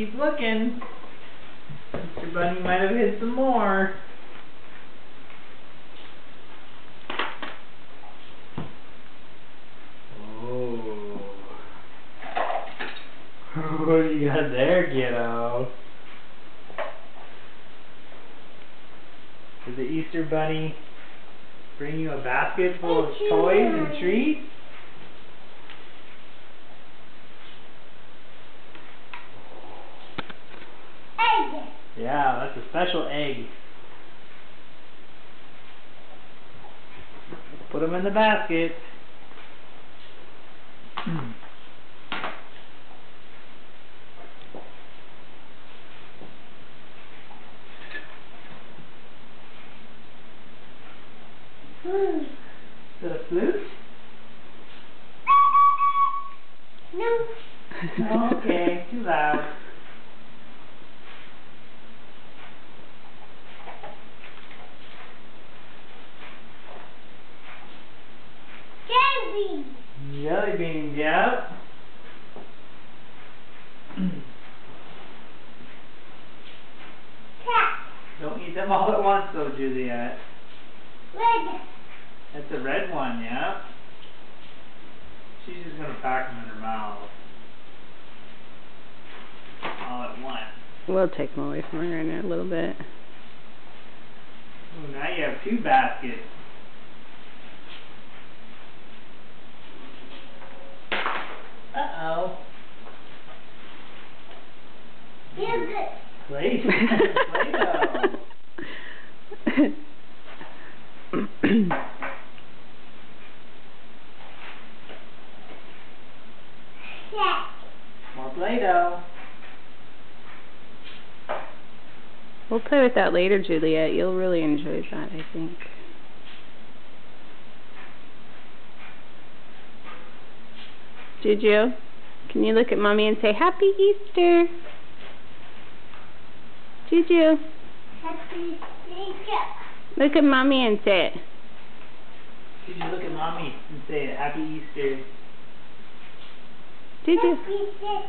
keep looking. Mr. Bunny might have hid some more. Oh. What do you got there, kiddo? Did the Easter Bunny bring you a basket full of toys and treats? Egg. Yeah, that's a special egg. Put them in the basket. Is that a flute? No. Oh, okay, too loud. Jelly. Jelly beans, yep. Cat. Don't eat them all at once though, Juliet. Red. That's a red one, yeah. She's just gonna pack them in her mouth. All at once. We'll take them away from her in a little bit. Oh, now you have 2 baskets. Uh-oh. Feel good. Play-Doh. Cat. More Play-Doh. We'll play with that later, Juliet. You'll really enjoy that, I think. Juju, can you look at Mommy and say, Happy Easter? Juju, Happy Easter. look at Mommy and say it. Could you look at Mommy and say Happy Easter? Juju. Happy Easter.